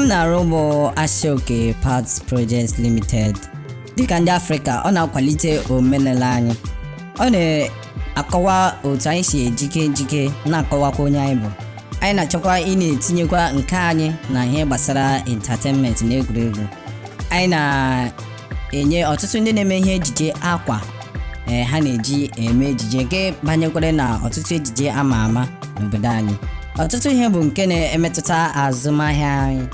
m na-arụ bụ Ashoke Parts Projects Limited. Dịka ndị Afrịka, ọ na-akwalite omenala anyị. Ọ na-akọwa otu anyị si ejike na-akọwakwa onye anyị bụ. Anyị na-achọkwa ị na-etinyekwa nke anyị na ihe gbasara entertainment na egwuregwu. Anyị na-enye ọtụtụ ndị na-eme ihe ejije akwa ha na-eji eme ejije nke banyekwara na ọtụtụ ejije ama ama n'obodo anyị. Ọtụtụ ihe bụ nke na-emetụta azụmahịa anyị.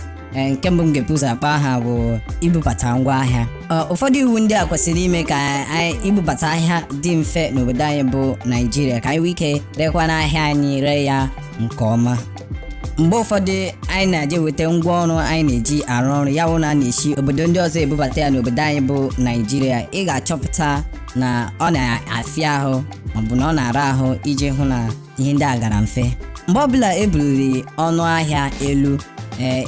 Nke mbụ m ga-ebuzo akpa aha bụ ibubata ngwa ahịa. Ụfọdụ iwu ndị a kwesịrị ime ka anyị ibubata ahịa dị mfe n'obodo anyị bụ Nigeria, ka anyị nwee ike rekwa n'ahịa anyị ree ya nke ọma. Mgbe ụfọdụ anyị na-eje weta ngwa ọrụ anyị na-eji arụ ọrụ, ya wụ na a na-esi obodo ndị ọzọ ebubata ya n'obodo anyị bụ Nigeria, ị ga-achọpụta na ọ na-afịa ahụ maọbụ na ọ na-ara ahụ iji hụ na ihe ndị a gara mfe. Mgbe ọbụla ebuliri ọnụ ahịa elu,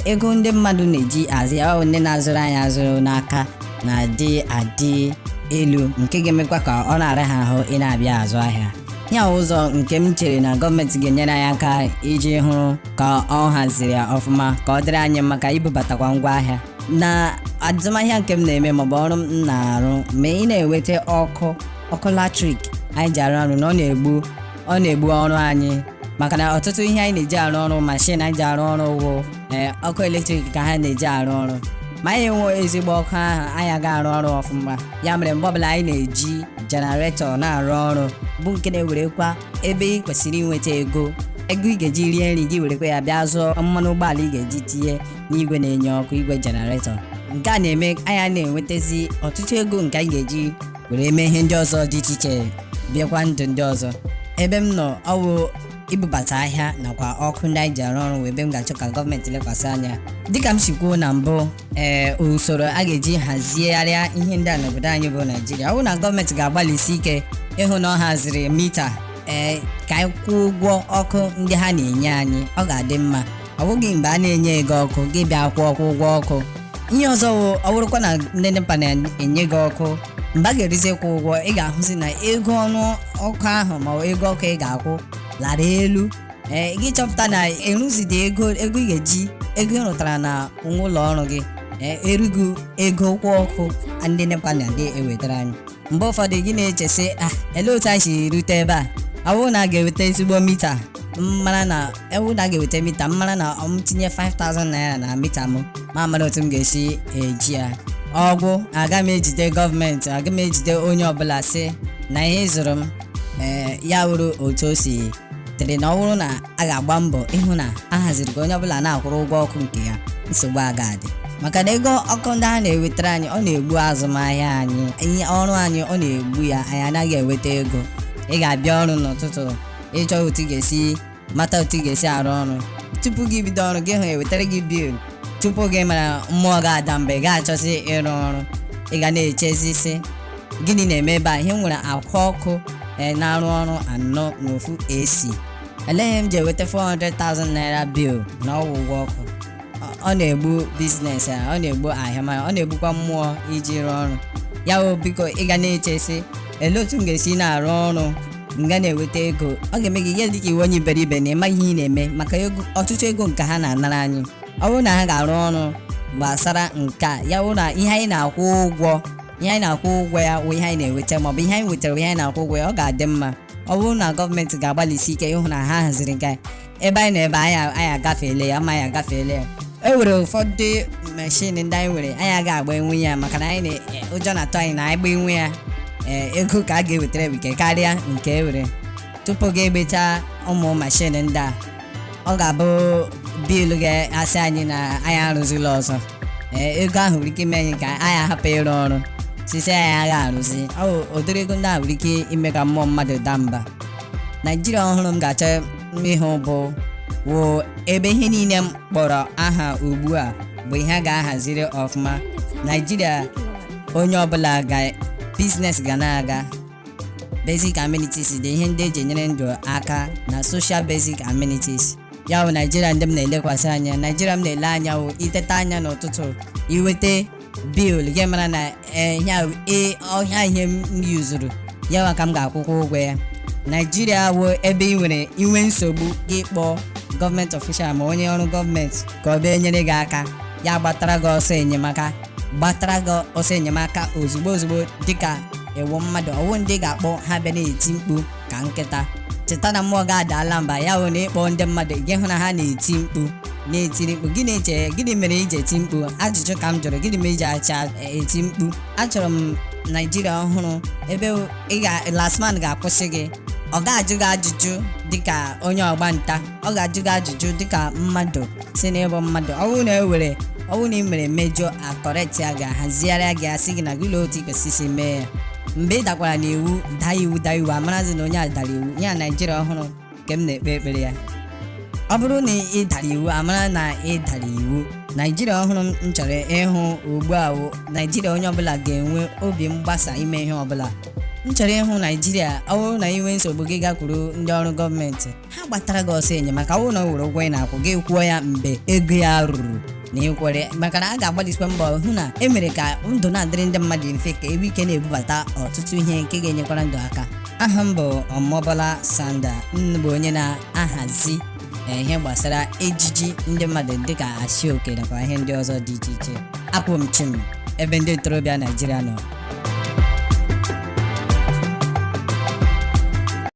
ego ndị mmadụ na-eji azụ ya, ndị na-azụrụ anyị azụrụ n'aka na-adị elu, nke ga-emekwa ka ọ na-ara ha ahụ ị na-abịa azụ ahịa. Ya ụzọ nke m chere na gọọmenti ga-enyere anyị aka iji hụ ka ọ haziri ya ọfụma, ka ọ dịrị anyị maka ibubatakwa ngwa ahịa. Na azụmahịa nke m na-eme maọbụ ọrụ m na-arụ, ma ị na-eweta ọkụ latrik anyị ji arụ ọrụ, na ọ na-egbu ọrụ anyị, maka na ọtụtụ ihe anyị na-eji arụ ọrụ, mashin anyị ji arụ ọrụ bụ ọkụ eletrik ka ha na-eji arụ ọrụ. Ma anyị enwe ezigbo ọkụ ahụ, anyị aga arụ ọrụ ọfụma. Ya mere mgbe ọbụla anyị na-eji jenaretọ na-arụ ọrụ, bụ nke na-ewerekwa ebe ị kwesịrị inweta ego ị ga-eji rie nri gị, werekwa ya bịa zụọ mmanụ ụgbọala ị ga-eji tinye n'igwe na-enye ọkụ, igwe jenaretọ. Nke a na-eme anyị na-enwetazi ọtụtụ ego nke anyị ga-eji were mee ihe ndị ọzọ dị iche iche, bịakwa ndụ ndị ọzọ. Ebe m nọ ọ bụ ibubata ahịa nakwa ọkụ ndị anyị ji arụ ọrụ, ebe m ga-achọ ka gọọmenti lekwasị anya. Dịka m si kwuo na mbụ, usoro a ga-eji hazigharịa ihe ndị a n'obodo anyị bụ Nigeria. Ọ bụ na gọọmenti ga-agbalịsi ike ịhụ na ọ haziri mita ka anyị kwụọ ụgwọ ọkụ ndị ha na-enye anyị, ọ ga-adị mma. Ọ bụghị mgbe a na-enye ego ọkụ gị bịa kwụọ ụgwọ ọkụ. Ihe ọzọ ọ bụrụkwa na ndị NEPA na-enye gị ọkụ, mgbe a ga-erizikwa ụgwọ, ị ga-ahụzi na ego ọnụ ọkụ ahụ ma ego ọkụ ị ga-akwụ lara elu. Gị chọpụta na eruzide ego ị ga-eji ego ị rụtara na ụlọ ọrụ gị erughị ego ụgwọ ọkụ ndị NEPA na-ewetara anyị. Mgbe ụfọdụ gị na-echesi ele otu anyị si rute ebe a. Ọ bụrụ na a ga-eweta ezigbo mita, mmara na m tinye 5,000 naira na mita m, ma mara otu m ga-esi eji ya. Ọgwụ aga m ejide gọọmenti, aga m ejide onye ọbụla sị na ihe zụrụ m ya wuru otu o si tere, na ọ bụrụ na a ga-agba mbọ ịhụ na a haziri ka onye ọbụla na-akwụrụ ụgwọ ọkụ nke ya, nsogbu aga-adị. Maka na ego ọkụ ndị a na-ewetara anyị, ọ na-egbu azụmahịa anyị, ihe ọrụ anyị ọ na-egbu ya, anyị anaghị eweta ego. Ị ga-abịa ọrụ n'ụtụtụ, ịchọ otu ị ga-esi mata otu ị ga-esi arụ ọrụ, tupu gị bido ọrụ gị hụ ewetara gị bil, tupu gị mara mmụọ ga-ada mgbe ị ga-achọsi ịrụ ọrụ. Ị ga na-echezi isi gịnị na-eme ebe a. Ihe nwere akwa ọkụ na-arụ ọrụ anọ n'ofu AC, eleghị m ji eweta 400,000 naira bil na ụgwọ ọkụ. Ọ na-egbu biznes ya, ọ na-egbu ahịa, ọ na-egbukwa mmụọ iji rụọ ọrụ. Ya wụ biko ị ga na-echesi ele otu m ga-esi na-arụ ọrụ, m ga na-eweta ego. Ọ ga-eme gị ihe dịka iwe onye iberibe na ịmaghị ihe ị na-eme, maka ọtụtụ ego nke ha na-anara anyị. Ọ bụrụ na ha ga-arụ ọrụ gbasara nke a, ya wụ na ihe anyị na-akwụ ụgwọ ya wụ ihe anyị na-eweta, maọbụ ihe anyị wetara ihe anyị na-akwụ ụgwọ ya, ọ ga-adị mma. Ọ bụrụ na gọọmenti ga-agbalịsi ike ịhụ na ha haziri nke ebe anyị na-ebe anyị agafeela ya, ma anyị agafeela ya. E nwere ụfọdụ mashin ndị anyị nwere, anyị agaghị agba enwe ya, maka na anyị ụjọ na-atụ anyị na anyị gba enwe ya ego ka a ga-ewetara bike karịa nke e were. Tupu ga-egbecha ụmụ mashin ndị a, ọ ga-abụ bilu ga-asị anyị na anyị arụzila ọzọ. Ego ahụ nwere ike ime anyị ka anyị ahapụ ịrụ ọrụ, sisi anyị agha arụzi. Ụdịrị ego ndị ahụ nwere ike ime ka mmụọ mmadụ daa mba. Naijiria ọhụrụ m ga-achọ ịhụ bụ ebe ihe niile m kpọrọ aha ugbu a bụ ihe a ga-ahaziri ọfụma. Naijiria onye ọbụla biznes ga na-aga. Basic amenities dị ihe ndị eji enyere ndụ aka na social basic amenities. Ya bụ Naijiria ndị m na-elekwasị anya. Naijiria m na-ele anya wụ iteta anya n'ụtụtụ, iweta bil gị mara na ọhịa ihe m yuzuru ya maka m ga-akwụkwọ ụgwọ ya. Naijiria wụ ebe ị nwere inwe nsogbu gị kpọọ gọọmenti ọfishal ma onye ọrụ gọọmenti ka ọ bịa nyere gị aka ya gbatara gị ọsọ enyemaka ozugbo dịka ewu mmadụ. Ọwụ ndị ga-akpọ ha bịa na-eti mkpu ka nkịta. Cheta na mmụọ ga-adala mba ya hụ na ịkpọ ndị mmadụ gị hụ na ha na-eti mkpu. Gịnị mere iji eti mkpu? Ajụjụ ka m jụrụ, gịnị mere iji acha eti mkpu? Achọrọ m Naijiria ọhụrụ ebe Lasman ga-akwụsị gị. Ọ ga-ajụ gị ajụjụ dịka onye ọgba nta, ọ ga-ajụ gị ajụjụ dịka mmadụ si n'ịbụ mmadụ. Ọwụ na ị mere mejọ akọrekt ya ga-ahazigharịa gị asị gị na gị otu kwesịrị mee ya. Mgbe ị dakwara n'iwu daa iwu amarazi na onye a dara iwu. Ya Naijiria ọhụrụ nke m na-ekpe ekpere ya. Ọ bụrụ na ị dara iwu amara na ị dara iwu. Naijiria ọhụrụ m chọrọ ịhụ ugbu a Naijiria onye ọbụla ga-enwe obi mgbasa ime ihe ọbụla. M chọrọ ịhụ Naijiria ọ bụrụ na inwe nsogbu gị gakwuru ndị ọrụ gọọmenti, ha gbatara gị ọsọ enyemaka. Ọ bụrụ na ọ were ụgwọ ị na-akwụ gị kwụọ ya mgbe ego ya ruru na ịkwere, maka na a ga-agbalịsikwa mbọ hụ na emere ka ndụ na-adịrị ndị mmadụ mfe, ka ebe ike na-ebubata ọtụtụ ihe nke ga-enyekwara ndụ aka. Aha m bụ Omobola Sanda. M bụ onye na-ahazi ihe gbasara ejiji ndị mmadụ dịka Asioke nakwa ihe ndị ọzọ dị iche iche. Apụ m chim ebe ndị ntorobịa Naijiria nọ.